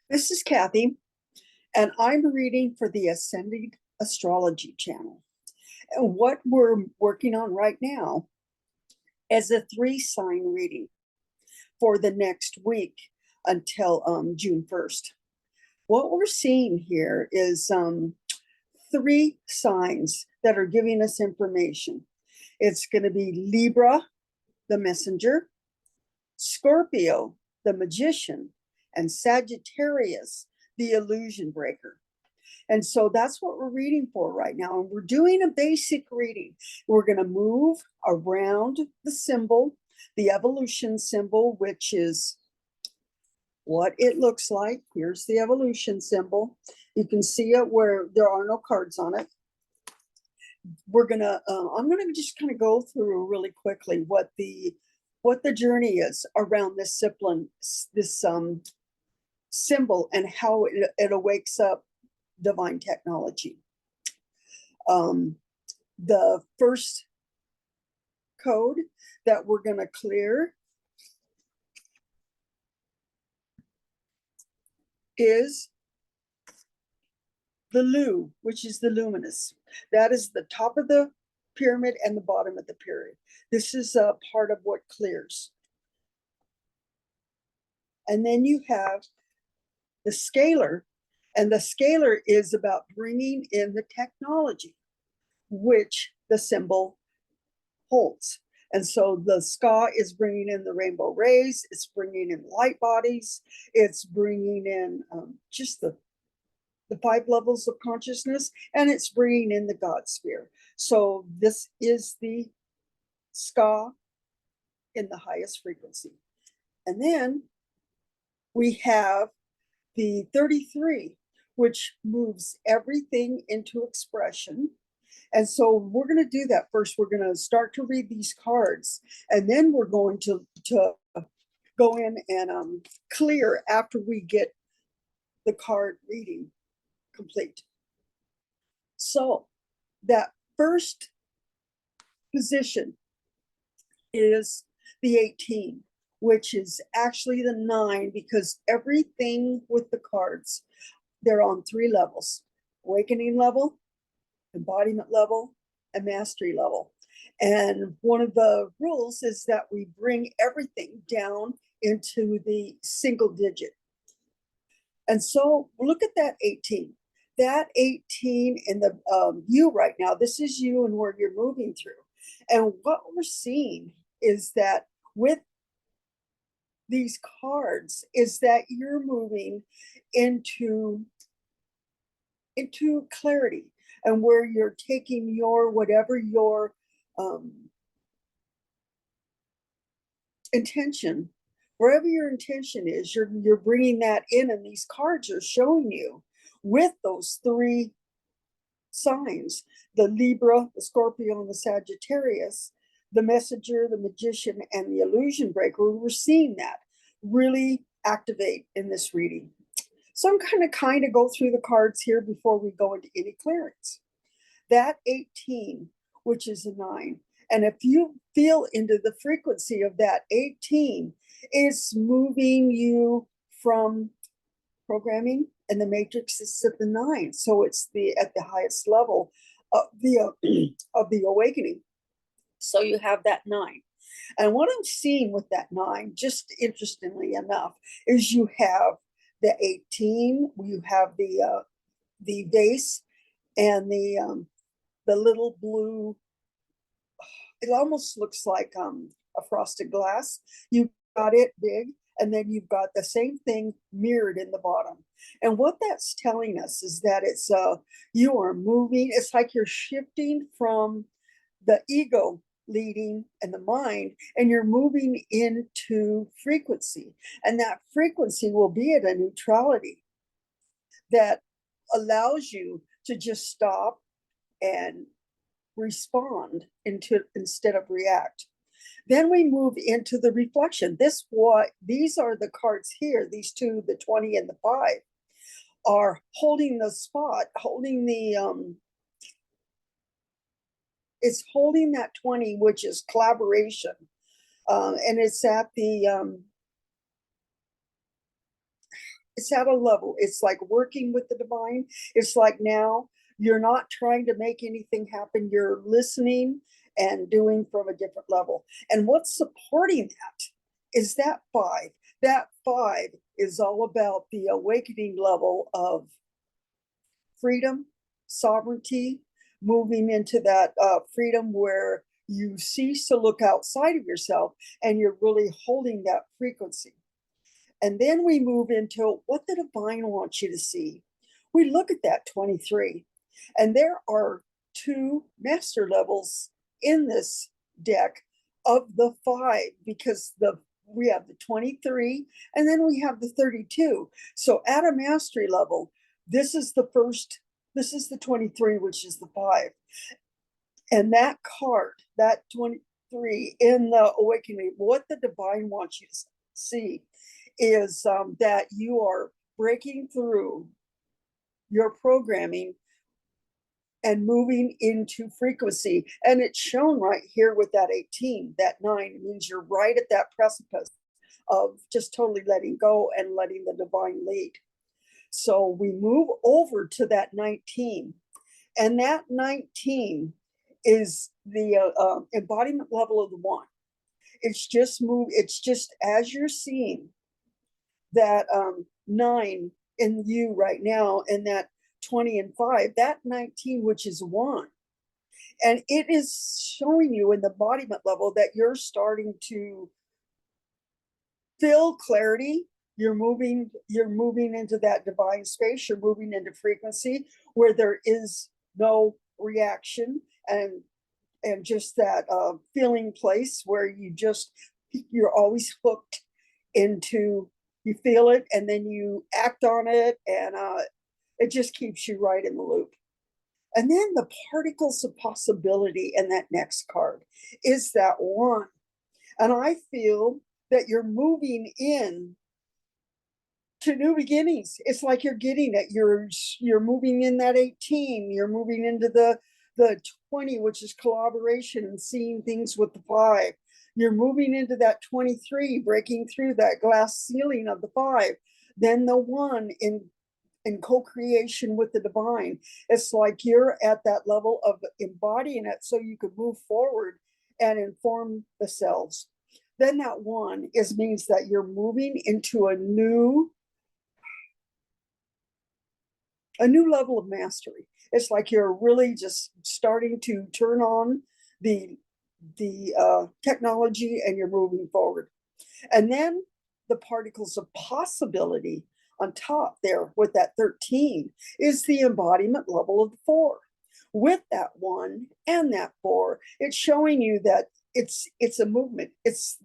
This is Kathy, and I'm reading for the Ascending Astrology channel. And what we're working on right now is a 3-sign reading for the next week until June 1st. What we're seeing here is 3 signs that are giving us information. It's going to be Libra, the messenger, Scorpio, the magician, and Sagittarius, the illusion breaker. And so that's what we're reading for right now. And we're doing a basic reading. We're going to move around the symbol, the evolution symbol, which is what it looks like. Here's the evolution symbol. You can see it where there are no cards on it. I'm going to just kind of go through really quickly what the journey is around this symbol and how it awakes up divine technology. The first code that we're going to clear is the Lu, which is the luminous. That is the top of the pyramid and the bottom of the pyramid. This is a part of what clears. And then you have the scalar, and the scalar is about bringing in the technology, which the symbol holds. And so the ska is bringing in the rainbow rays, it's bringing in light bodies, it's bringing in just the 5 levels of consciousness, and it's bringing in the God sphere. So this is the ska in the highest frequency. And then we have the 33, which moves everything into expression. And so we're going to do that first. We're going to start to read these cards, and then we're going to go in and clear after we get the card reading complete. So that first position is the 18, which is actually the 9, because everything with the cards, they're on 3 levels: awakening level, embodiment level, and mastery level. And one of the rules is that we bring everything down into the single digit. And so look at that 18. That 18 in the you right now, this is you and where you're moving through. And what we're seeing is that with these cards is that you're moving into clarity, and where you're taking your whatever your intention, wherever your intention is, you're bringing that in, and these cards are showing you with those 3 signs: the Libra, the Scorpio, and the Sagittarius, the messenger, the magician, and the illusion breaker. We're seeing that really activate in this reading. So I'm going to kind of go through the cards here before we go into any clearance. That 18, which is a 9, and if you feel into the frequency of that 18, it's moving you from programming, and the matrix is at the 9. So it's at the highest level of the awakening. So you have that 9. And what I'm seeing with that 9, just interestingly enough, is you have the 18, you have the vase, and the little blue, it almost looks like a frosted glass. You got it big, and then you've got the same thing mirrored in the bottom. And what that's telling us is that it's you are moving, it's like you're shifting from the ego leading and the mind, and you're moving into frequency. And that frequency will be at a neutrality that allows you to just stop and respond instead of react. Then we move into the reflection. These are the cards here, these 2, the 20 and the 5, are holding the spot, holding the it's holding that 20, which is collaboration. And it's at the it's at a level. It's like working with the divine. It's like now you're not trying to make anything happen. You're listening and doing from a different level. And what's supporting that is that 5. That 5 is all about the awakening level of freedom, sovereignty, moving into that freedom where you cease to look outside of yourself and you're really holding that frequency. And then we move into what the divine wants you to see. We look at that 23, and there are 2 master levels in this deck of the 5, because we have the 23 and then we have the 32. So at a mastery level, this is the 23, which is the 5. And that card, that 23 in the awakening, what the divine wants you to see is that you are breaking through your programming and moving into frequency. And it's shown right here with that 18, that 9. It means you're right at that precipice of just totally letting go and letting the divine lead. So we move over to that 19. And that 19 is the embodiment level of the 1. It's just as you're seeing that 9 in you right now, and that 20 and 5, that 19, which is 1. And it is showing you in the embodiment level that you're starting to feel clarity. You're moving into that divine space. You're moving into frequency where there is no reaction, and just that feeling place where you're always hooked into, you feel it and then you act on it, and it just keeps you right in the loop. And then the particles of possibility in that next card is that 1. And I feel that you're moving in to new beginnings. It's like you're getting it. You're moving in that 18. You're moving into the 20, which is collaboration and seeing things with the 5. You're moving into that 23, breaking through that glass ceiling of the 5. Then the 1 in co-creation with the divine. It's like you're at that level of embodying it so you can move forward and inform the cells. Then that 1 means that you're moving into a new level of mastery. It's like you're really just starting to turn on the technology, and you're moving forward. And then the particles of possibility on top there with that 13 is the embodiment level of the 4. With that 1 and that 4, it's showing you that it's a movement. It's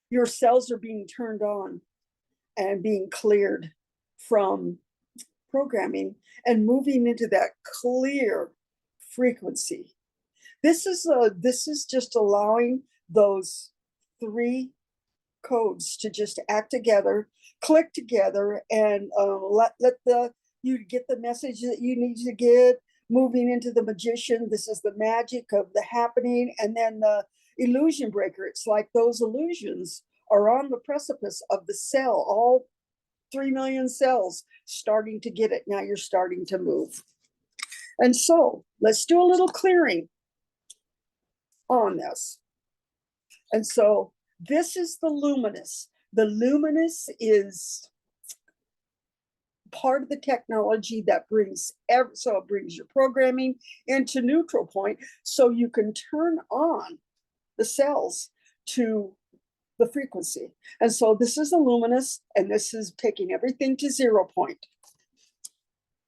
your cells are being turned on and being cleared from programming and moving into that clear frequency. This is just allowing those 3 codes to just act together, click together, and let you get the message that you need to get. Moving into the magician, this is the magic of the happening, and then the illusion breaker. It's like those illusions are on the precipice of the cell, all 3 million cells starting to get it. Now you're starting to move. And so let's do a little clearing on this. And so this is the luminous. The luminous is part of the technology that brings it brings your programming into neutral point, so you can turn on the cells to the frequency. And so this is the luminous, and this is taking everything to 0 point.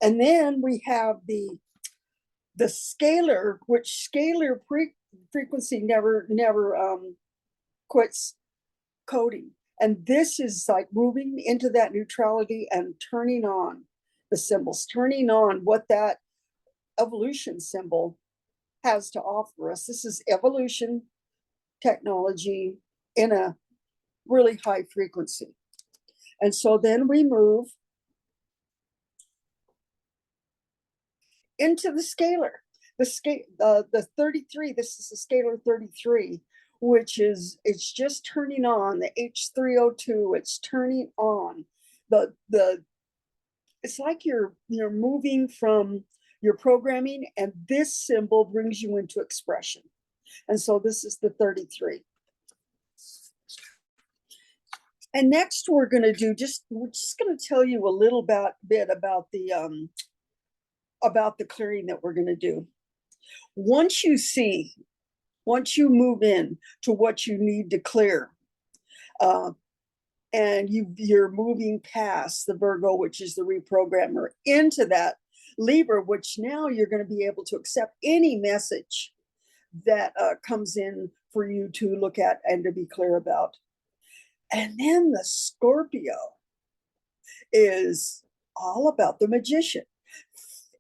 And then we have the scalar, which scalar frequency never quits coding. And this is like moving into that neutrality and turning on the symbols, turning on what that evolution symbol has to offer us. This is evolution technology in a really high frequency. And so then we move into the scalar. The 33, this is the scalar 33, which is, it's just turning on the H302. It's turning on the it's like you're moving from your programming, and this symbol brings you into expression. And so this is the 33. And next we're going to do we're just going to tell you a little bit about the clearing that we're going to do. Once you move in to what you need to clear, and you're moving past the Virgo, which is the reprogrammer, into that Libra, which now you're going to be able to accept any message that comes in for you to look at and to be clear about. And then the Scorpio is all about the magician.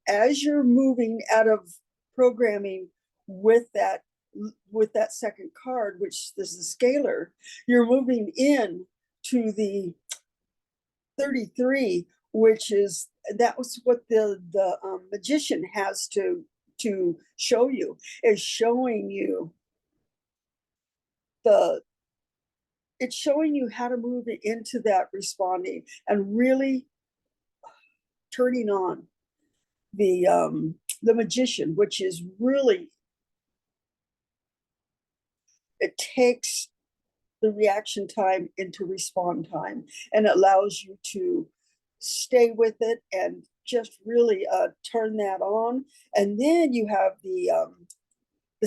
As you're moving out of programming with that second card, which is the scalar, you're moving in to the 33, which is, that was what the magician has to show you, is showing you it's showing you how to move it into that responding and really turning on the magician, which is really, it takes the reaction time into respond time and allows you to stay with it and just really turn that on. And then you have the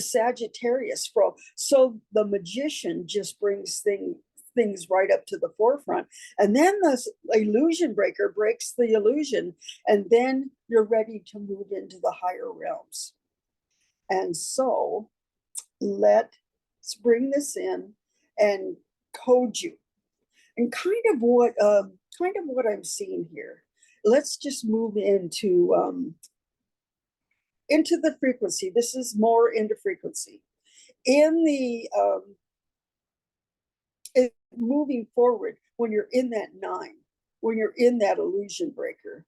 Sagittarius. So the magician just brings things right up to the forefront. And then the illusion breaker breaks the illusion, and then you're ready to move into the higher realms. And so let's bring this in and code you. And kind of what I'm seeing here. Let's just move into the frequency. This is more into frequency. In the moving forward, when you're in that 9, when you're in that illusion breaker,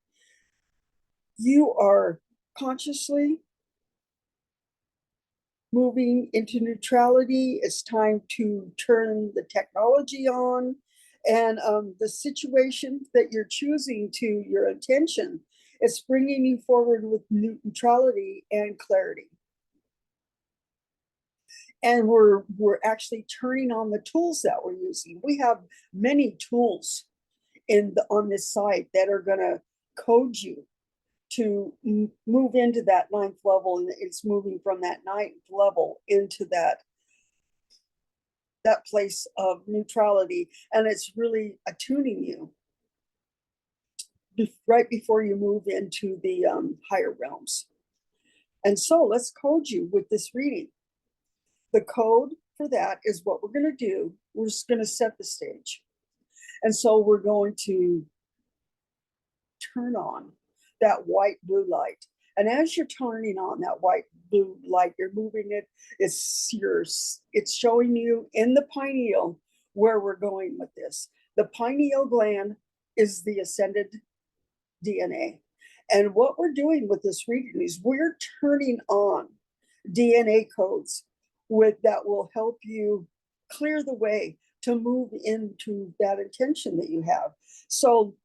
you are consciously moving into neutrality. It's time to turn the technology on, and the situation that you're choosing to your intention, it's bringing you forward with neutrality and clarity. And we're actually turning on the tools that we're using. We have many tools on this site that are going to code you to move into that 9th level, and it's moving from that 9th level into that place of neutrality, and it's really attuning you right before you move into the higher realms. And so let's code you with this reading. The code for that is what we're going to do. We're just going to set the stage. And so we're going to turn on that white blue light. And as you're turning on that white blue light, you're moving it. It's showing you in the pineal where we're going with this. The pineal gland is the ascended DNA. And what we're doing with this reading is we're turning on DNA codes that will help you clear the way to move into that intention that you have. So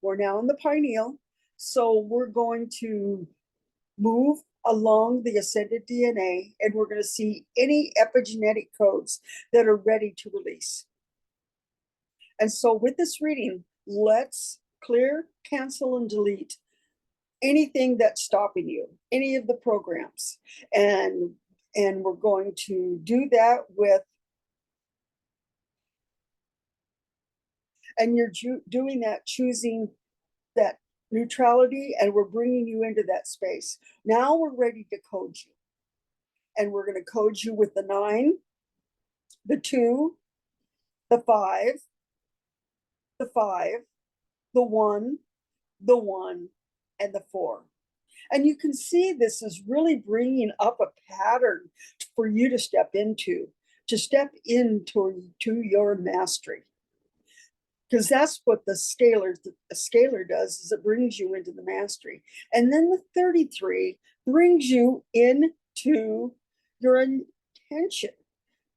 we're now in the pineal. So we're going to move along the ascended DNA, and we're going to see any epigenetic codes that are ready to release. And so with this reading, let's clear, cancel, and delete anything that's stopping you, any of the programs. And we're going to do that and you're doing that, choosing that neutrality, and we're bringing you into that space. Now we're ready to code you. And we're going to code you with the 9, the 2, the 5, the 5, the 1, the 1, and the 4. And you can see this is really bringing up a pattern for you to step into your mastery. Because that's what the scalar does, is it brings you into the mastery. And then the 33 brings you into your intention.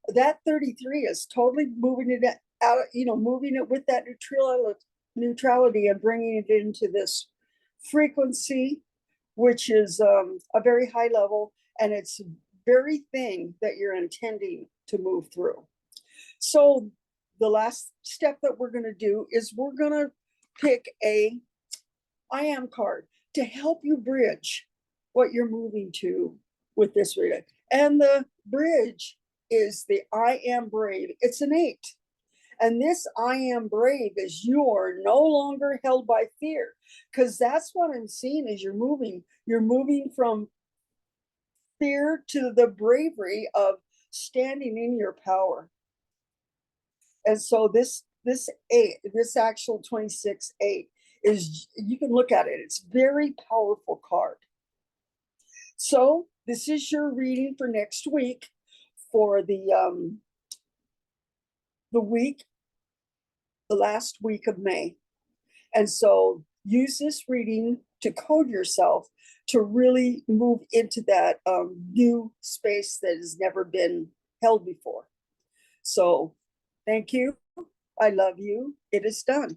That 33 is totally moving it out, moving it with that neutrality and bringing it into this frequency, which is a very high level, and it's very thing that you're intending to move through. So the last step that we're going to do is we're going to pick a I am card to help you bridge what you're moving to with this reading. And the bridge is the I am brave. It's an 8. And this I am brave is you are no longer held by fear, because that's what I'm seeing is you're moving from fear to the bravery of standing in your power. And so this 8, this actual 26-8 is, you can look at it, it's very powerful card. So this is your reading for next week, for the week, the last week of May. And so use this reading to code yourself to really move into that new space that has never been held before. So thank you. I love you. It is done.